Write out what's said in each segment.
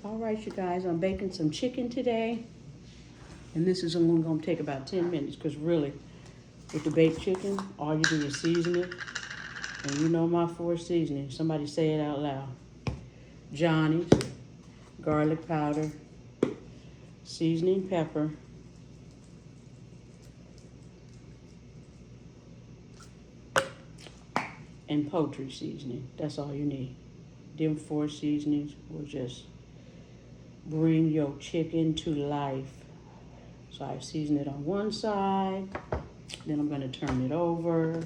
All right, you guys, I'm baking some chicken today. And this is only gonna take about 10 minutes because really, with the baked chicken, all you do is season it. And you know my four seasonings. Somebody say it out loud. Johnny's, garlic powder, seasoning pepper, and poultry seasoning. That's all you need. Them four seasonings will just bring your chicken to life. So I've seasoned it on one side, then I'm gonna turn it over.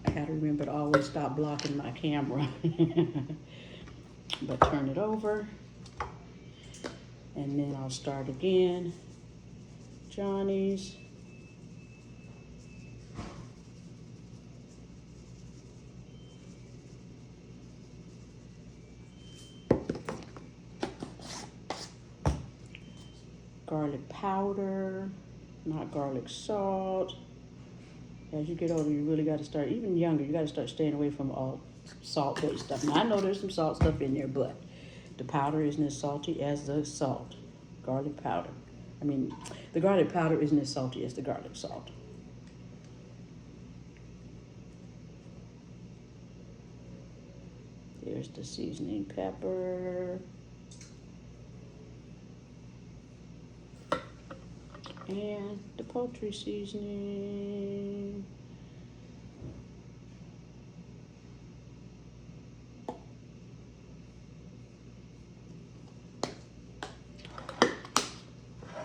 I gotta remember to always stop blocking my camera. But turn it over, and then I'll start again. Johnny's. Garlic powder, not garlic salt. As you get older, you really got to start, even younger, you got to start staying away from all salt-based stuff. Now, I know there's some salt stuff in there, but the powder isn't as salty as the salt. Garlic powder. I mean, the garlic powder isn't as salty as the garlic salt. There's the seasoning pepper. And the poultry seasoning.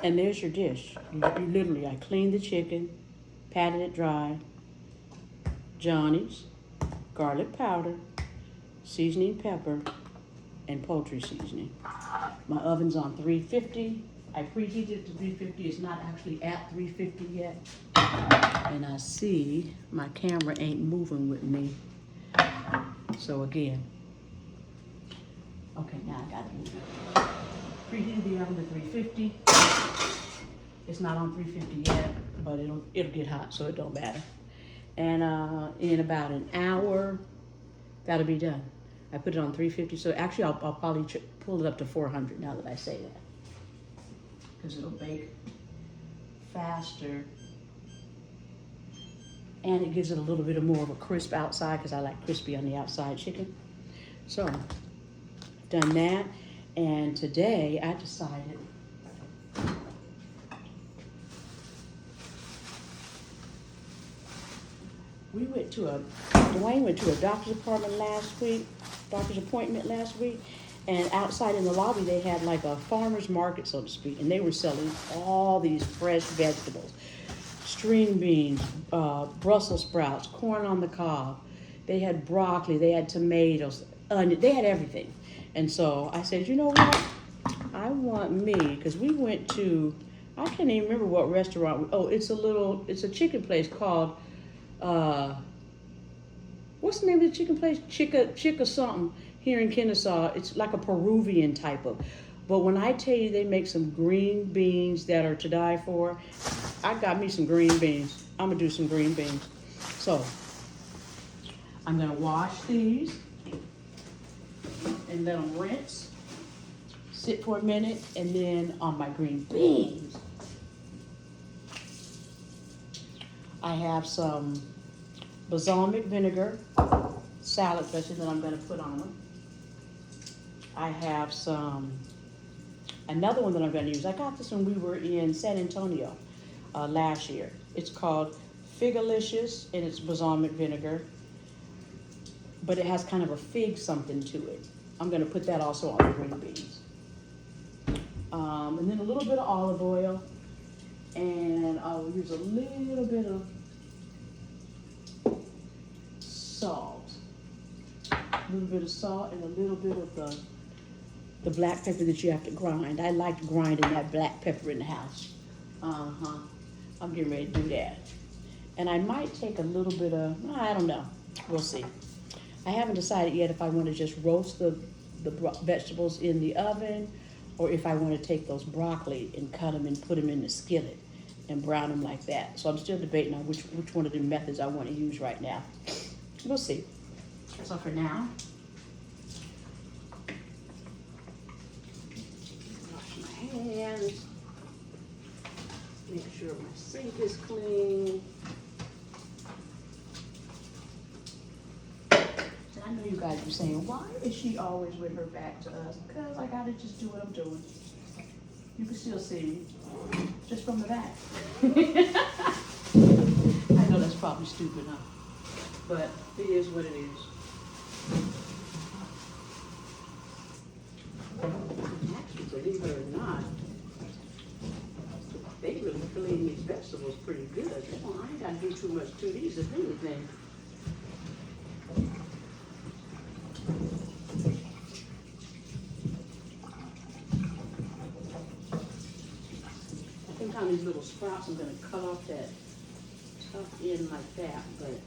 And there's your dish. You literally, I cleaned the chicken, patted it dry, Johnny's, garlic powder, seasoning pepper, and poultry seasoning. My oven's on 350. I preheated it to 350. It's not actually at 350 yet. And I see my camera ain't moving with me. So again, okay, now I got to move it. Preheated the oven to 350. It's not on 350 yet, but it'll get hot, so it don't matter. And in about an hour, that'll be done. I put it on 350, so actually I'll probably pull it up to 400 now that I say that, because it'll bake faster, and it gives it a little bit of more of a crisp outside, because I like crispy on the outside chicken. So, done that, and today I decided Dwayne went to a doctor's appointment last week, and outside in the lobby they had like a farmer's market, so to speak, and they were selling all these fresh vegetables, string beans, Brussels sprouts, corn on the cob. They had broccoli, they had tomatoes, onion, they had everything. And so I said, you know what? I want me, because we went to, I can't even remember what restaurant. It's a chicken place called, what's the name of the chicken place? Chica something here in Kennesaw. It's like a Peruvian type of. But when I tell you they make some green beans that are to die for, I got me some green beans. I'm gonna do some green beans. So I'm gonna wash these and let them rinse, sit for a minute, and then on my green beans, I have some balsamic vinegar, salad dressing that I'm going to put on them. I have another one that I'm going to use. I got this when we were in San Antonio last year. It's called Figalicious, and it's balsamic vinegar, but it has kind of a fig something to it. I'm going to put that also on the green beans. And then a little bit of olive oil, and I'll use a little bit of salt. A little bit of salt and a little bit of the black pepper that you have to grind. I like grinding that black pepper in the house. I'm getting ready to do that. And I might take a little bit of, I don't know. We'll see. I haven't decided yet if I want to just roast the vegetables in the oven, or if I want to take those broccoli and cut them and put them in the skillet and brown them like that. So I'm still debating on which one of the methods I want to use right now. We'll see. So for now, Sink is clean. I know you guys are saying, why is she always with her back to us? Because I gotta just do what I'm doing. You can still see me, just from the back. I know that's probably stupid, huh? But it is what it is. Actually, believe it or not, they really clean these vegetables pretty good. Well, I ain't gotta do too much to these, if anything. Sometimes these little sprouts, I'm gonna cut off that tough end like that, but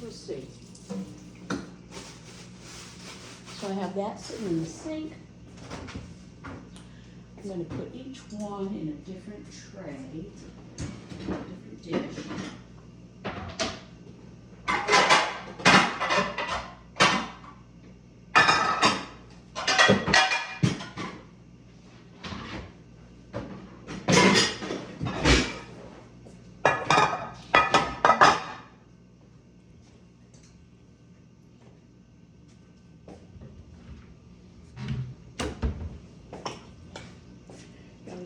we'll see. So I have that sitting in the sink. I'm gonna put each one in a different tray, a different dish.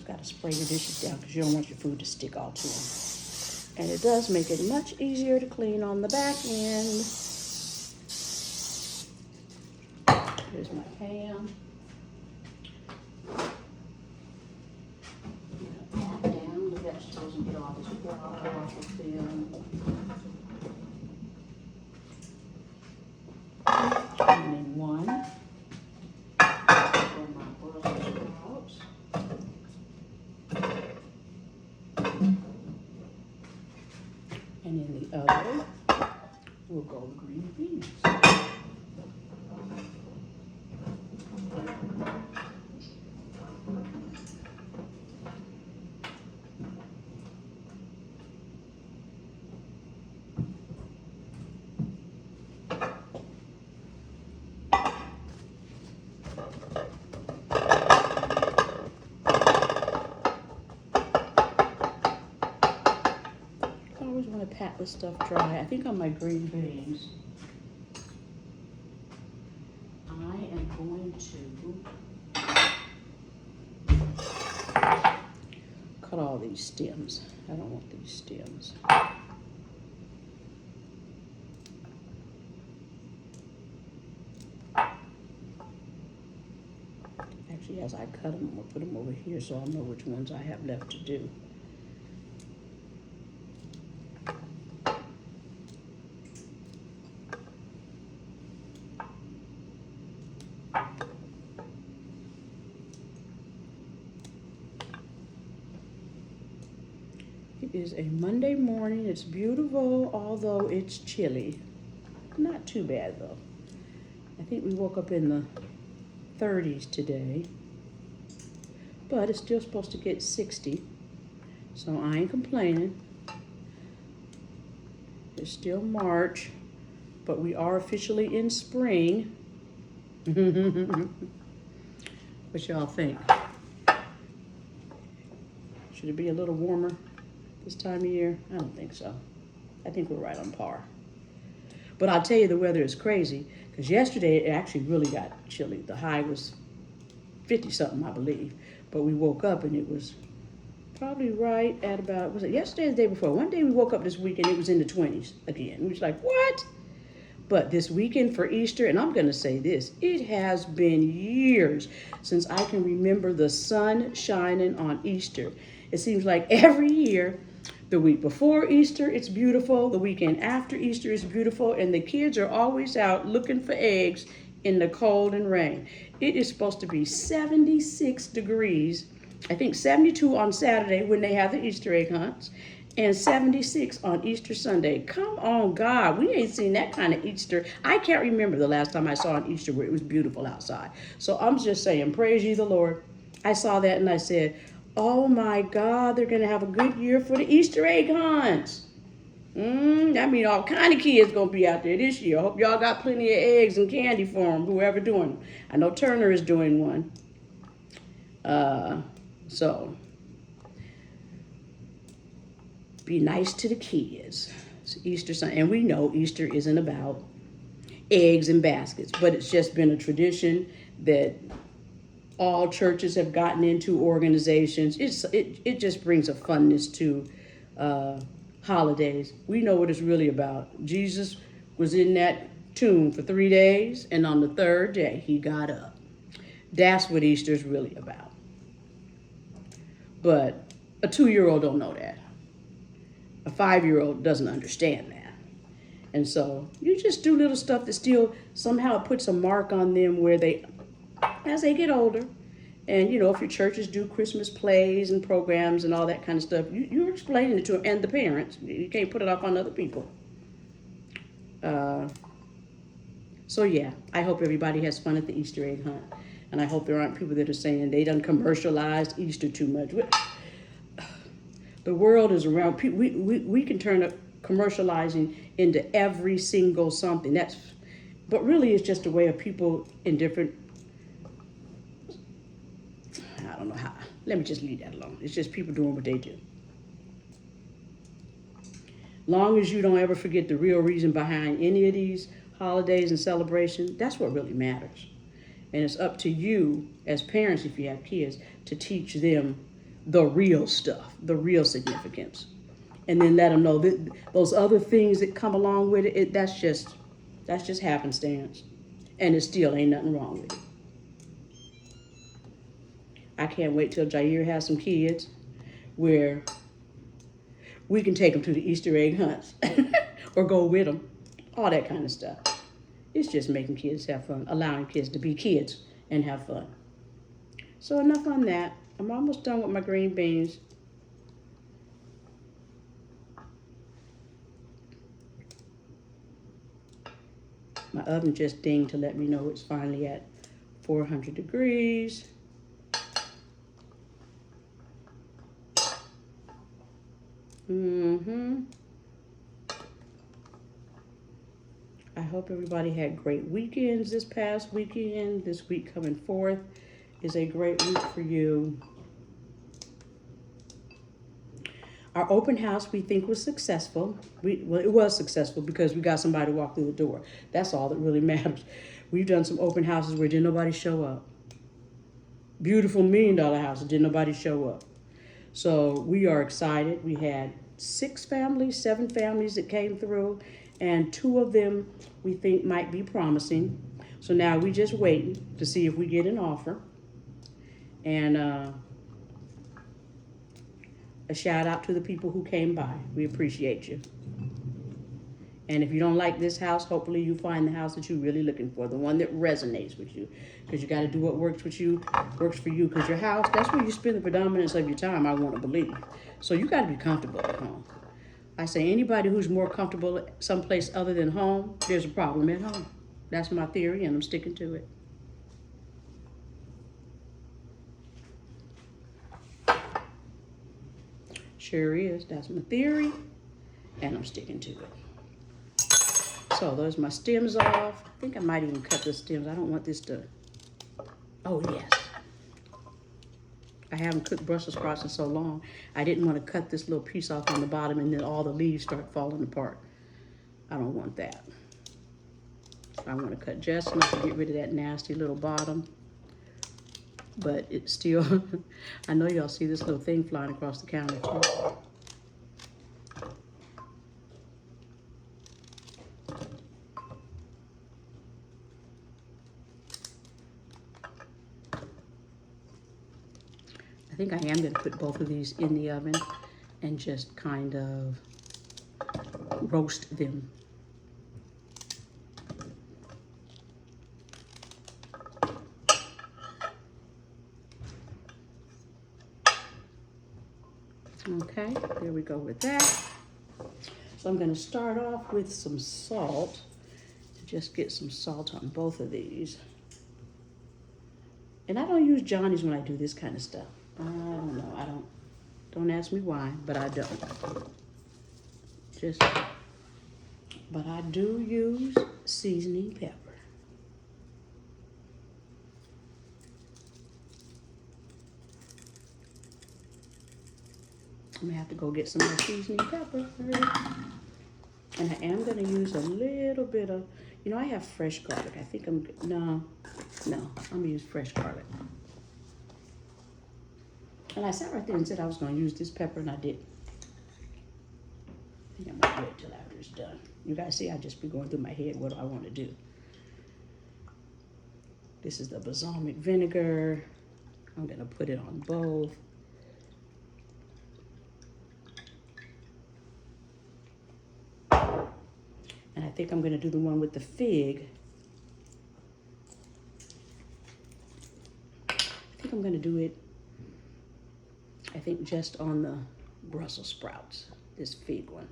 Got to spray your dishes down because you don't want your food to stick all to them. And it does make it much easier to clean on the back end. Here's my pan. Pat down the vegetables and get all this water off of them. And then one for my Brussels sprouts. And in the other, we'll go with green beans. I always want to pat this stuff dry. I think on my green beans, I am going to cut all these stems. I don't want these stems. Actually, as I cut them, I'm going to put them over here so I'll know which ones I have left to do. It is a Monday morning. It's beautiful, although it's chilly. Not too bad, though. I think we woke up in the 30s today, but it's still supposed to get 60, so I ain't complaining. It's still March, but we are officially in spring. What y'all think? Should it be a little warmer this time of year? I don't think so. I think we're right on par. But I'll tell you, the weather is crazy, because yesterday it actually really got chilly. The high was 50-something, I believe. But we woke up and it was probably right at about, was it yesterday or the day before? One day we woke up this week and it was in the 20s again. We was like, what? But this weekend for Easter, and I'm going to say this, it has been years since I can remember the sun shining on Easter. It seems like every year, the week before Easter, it's beautiful. The weekend after Easter is beautiful. And the kids are always out looking for eggs in the cold and rain. It is supposed to be 76 degrees. I think 72 on Saturday when they have the Easter egg hunts. And 76 on Easter Sunday. Come on, God. We ain't seen that kind of Easter. I can't remember the last time I saw an Easter where it was beautiful outside. So I'm just saying, praise ye the Lord. I saw that and I said, oh my God, they're going to have a good year for the Easter egg hunts. That means all kind of kids going to be out there this year. I hope y'all got plenty of eggs and candy for them, whoever doing them. I know Turner is doing one. So Be nice to the kids. It's Easter Sunday, and we know Easter isn't about eggs and baskets, but it's just been a tradition that all churches have gotten into, organizations. It just brings a funness to holidays. We know what it's really about. Jesus was in that tomb for 3 days, and on the third day he got up. That's what Easter's really about. But a 2-year-old don't know that. A 5-year-old doesn't understand that. And so you just do little stuff that still somehow puts a mark on them where they, as they get older, and you know, if your churches do Christmas plays and programs and all that kind of stuff, you're explaining it to them and the parents. You can't put it off on other people. So yeah, I hope everybody has fun at the Easter egg hunt. And I hope there aren't people that are saying they done commercialized Easter too much. The world is around. We can turn up commercializing into every single something. But really it's just a way of people in different, I don't know how. Let me just leave that alone. It's just people doing what they do. Long as you don't ever forget the real reason behind any of these holidays and celebrations, that's what really matters. And it's up to you as parents, if you have kids, to teach them the real stuff, the real significance. And then let them know that those other things that come along with it, that's just happenstance. And it still ain't nothing wrong with it. I can't wait till Jair has some kids where we can take them to the Easter egg hunts or go with them, all that kind of stuff. It's just making kids have fun, allowing kids to be kids and have fun. So enough on that. I'm almost done with my green beans. My oven just dinged to let me know it's finally at 400 degrees. I hope everybody had great weekends this past weekend. This week coming forth is a great week for you. Our open house we think was successful. Well, it was successful because we got somebody to walk through the door. That's all that really matters. We've done some open houses where didn't nobody show up. Beautiful $1 million houses, didn't nobody show up. So we are excited. We had 7 families that came through, and 2 of them we think might be promising. So now we just waiting to see if we get an offer. And a shout out to the people who came by. We appreciate you. And if you don't like this house, hopefully you find the house that you're really looking for, the one that resonates with you. Because you got to do what works with you, works for you. Because your house, that's where you spend the predominance of your time, I want to believe. So you got to be comfortable at home. I say anybody who's more comfortable someplace other than home, there's a problem at home. That's my theory, and I'm sticking to it. Sure is. That's my theory, and I'm sticking to it. So those are my stems off. I think I might even cut the stems. I don't want this to, oh yes. I haven't cooked Brussels sprouts in so long. I didn't want to cut this little piece off on the bottom and then all the leaves start falling apart. I don't want that. I want to cut just enough to get rid of that nasty little bottom. But it's still, I know y'all see this little thing flying across the counter too. I think I am going to put both of these in the oven and just kind of roast them. Okay, there we go with that. So I'm going to start off with some salt to just get some salt on both of these. And I don't use Johnny's when I do this kind of stuff. I don't know. Don't ask me why, but I don't. But I do use seasoning pepper. I'm gonna have to go get some more seasoning pepper. And I am gonna use a little bit of, you know, I have fresh garlic. I think no, I'm gonna use fresh garlic. And I sat right there and said I was gonna use this pepper and I didn't. I think I'm gonna wait till after it's done. You guys see, I just be going through my head, what do I wanna do? This is the balsamic vinegar. I'm gonna put it on both. And I think I'm gonna do the one with the fig. I think I'm gonna do it, I think just on the Brussels sprouts, this fig one.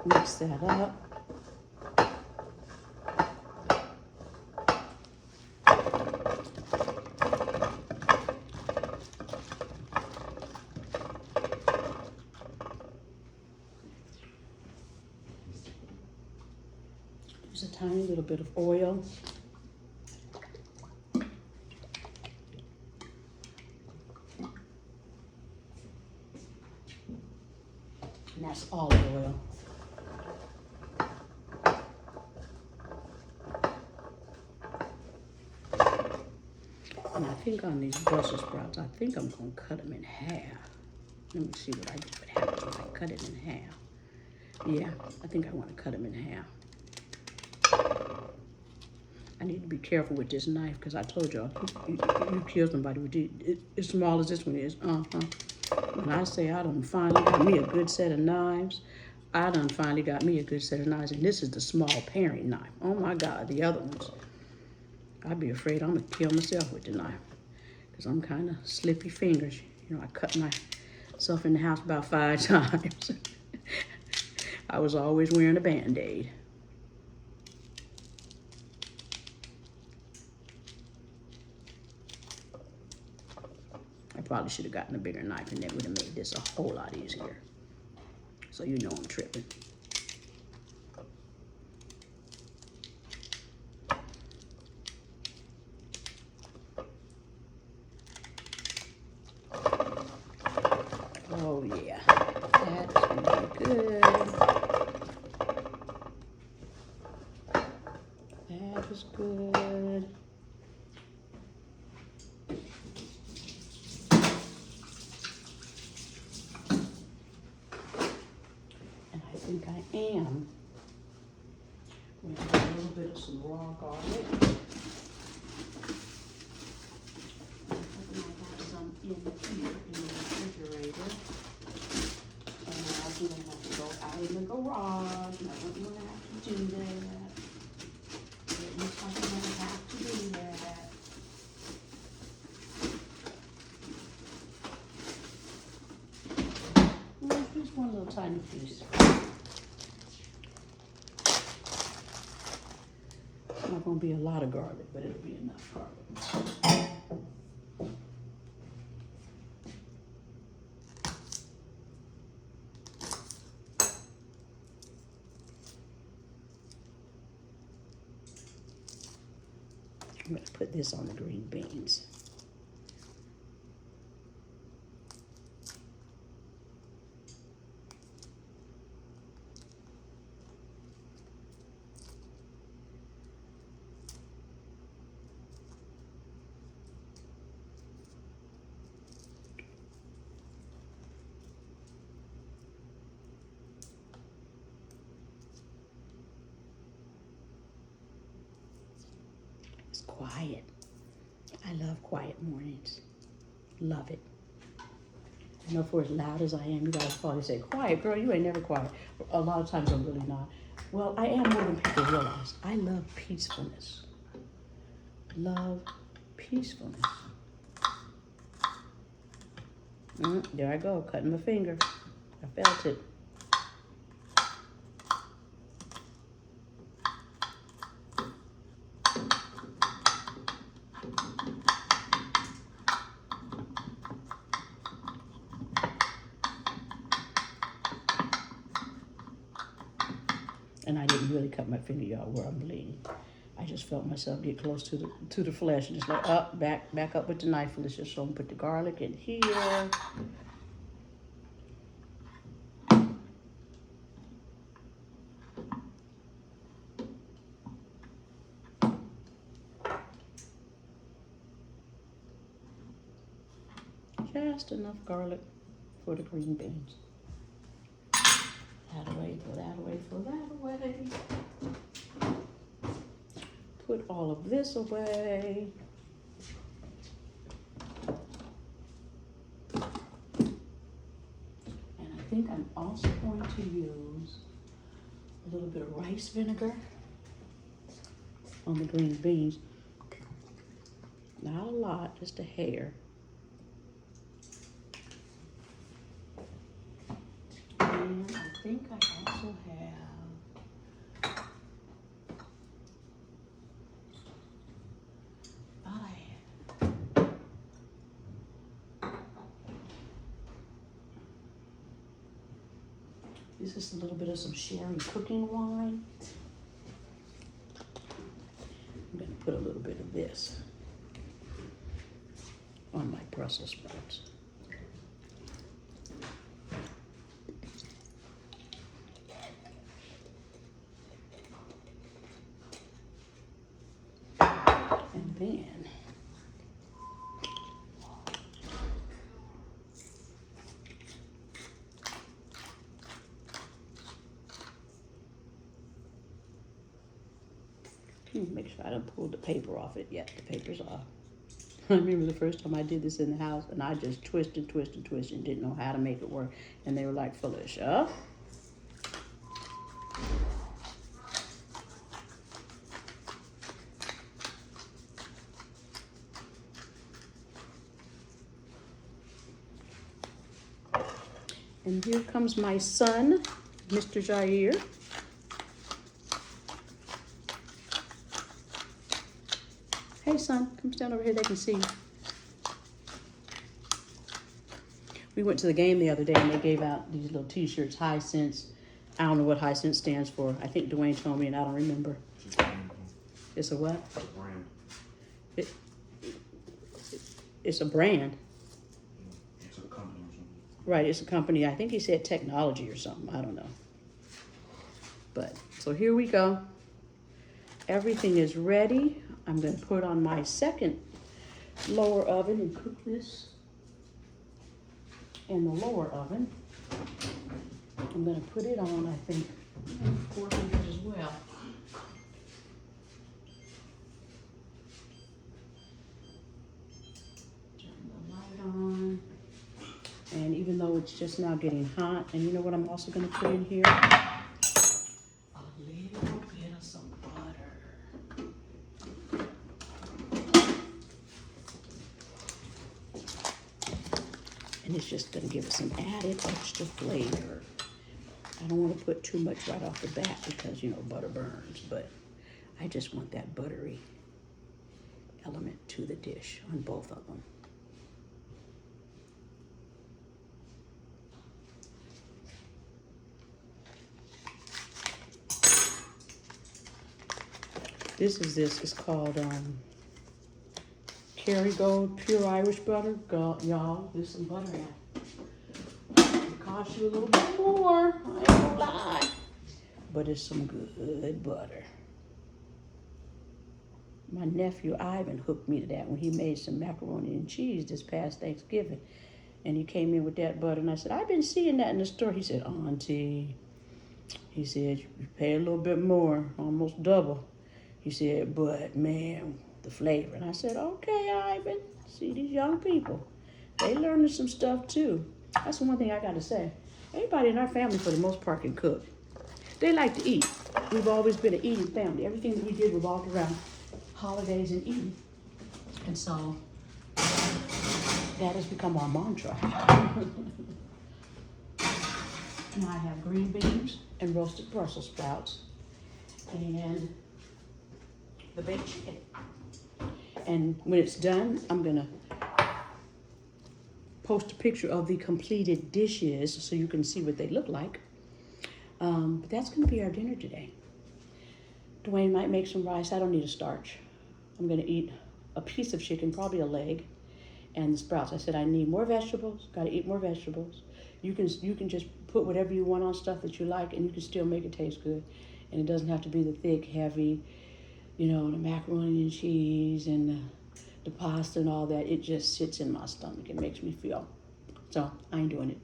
Mix that up. Use a tiny little bit of oil. And that's olive oil. And I think on these Brussels sprouts, I think I'm gonna cut them in half. Let me see what happens when I cut it in half. Yeah, I think I wanna cut them in half. I need to be careful with this knife because I told y'all, you kill somebody with it as small as this one is. When I say I done finally got me a good set of knives, I done finally got me a good set of knives, and this is the small paring knife. Oh my God, the other ones, I'd be afraid I'm gonna kill myself with the knife because I'm kind of slippy fingers. You know, I cut myself in the house about 5 times. I was always wearing a Band-Aid. I probably should have gotten a bigger knife and that would have made this a whole lot easier. So you know I'm tripping. Oh yeah, that's gonna be good. That is good. And I think I am. I'm gonna put a little bit of some raw garlic. I got some in here in the refrigerator. And I didn't have to go out in the garage. And I wouldn't want to have to do that. It looks like I'm gonna have to do that. Just one little tiny piece. It's not gonna be a lot of garlic, but it'll be enough garlic. I'm going to put this on the green beans. It's quiet. I love quiet mornings. Love it. I know for as loud as I am, you guys probably say, quiet, girl, you ain't never quiet. A lot of times I'm really not. Well, I am more than people realize. I love peacefulness. Love peacefulness. There I go, cutting my finger. I felt it. And I didn't really cut my finger, y'all, where I'm bleeding. I just felt myself get close to the flesh and just like up, back up with the knife. Let's just show them, put the garlic in here. Just enough garlic for the green beans. That away, throw that away, throw that away. Put all of this away. And I think I'm also going to use a little bit of rice vinegar on the green beans. Not a lot, just a hair. And I think I also have, this is a little bit of some sherry cooking wine. I'm going to put a little bit of this on my Brussels sprouts. And then make sure I don't pull the paper off it yet. The paper's off. I remember the first time I did this in the house, and I just twisted, and didn't know how to make it work. And they were like, Felicia. And here comes my son, Mr. Jair. Hey, son, come stand over here. They can see you. We went to the game the other day, and they gave out these little T-shirts, High Sense. I don't know what High Sense stands for. I think Dwayne told me, and I don't remember. It's a what? It's a brand. It's a brand. It's a company or something. Right, it's a company. I think he said technology or something. I don't know. But, so here we go. Everything is ready. I'm going to put on my second lower oven and cook this in the lower oven. I'm going to put it on, I think, 400 as well. Turn the light on. And even though it's just now getting hot, and you know what I'm also going to put in here? A little bit of some butter. And it's just going to give it some added extra flavor. I don't want to put too much right off the bat because, you know, butter burns, but I just want that buttery element to the dish on both of them. It's called Kerrygold Pure Irish Butter. Y'all, there's some butter in it. It costs you a little bit more, I ain't gonna lie. But it's some good butter. My nephew Ivan hooked me to that when he made some macaroni and cheese this past Thanksgiving. And he came in with that butter, and I said, I've been seeing that in the store. He said, Auntie, he said, you pay a little bit more, almost double. He said, but man, the flavor. And I said, okay, Ivan. See, these young people, they learning some stuff too. That's the one thing I got to say. Everybody in our family, for the most part, can cook. They like to eat. We've always been an eating family. Everything that we did revolved around holidays and eating. And so, That has become our mantra. Now I have green beans and roasted Brussels sprouts and the baked chicken. And when it's done, I'm gonna post a picture of the completed dishes so you can see what they look like. But that's gonna be our dinner today. Dwayne might make some rice. I don't need a starch. I'm gonna eat a piece of chicken, probably a leg, and the sprouts. I said I need more vegetables. Got to eat more vegetables. You can just put whatever you want on stuff that you like, and you can still make it taste good. And it doesn't have to be the thick, heavy, the macaroni and cheese and the pasta and all that. It just sits in my stomach. It makes me feel. So I ain't doing it.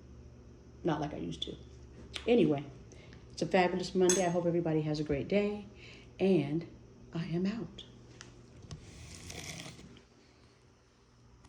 Not like I used to. Anyway, it's a fabulous Monday. I hope everybody has a great day. And I am out.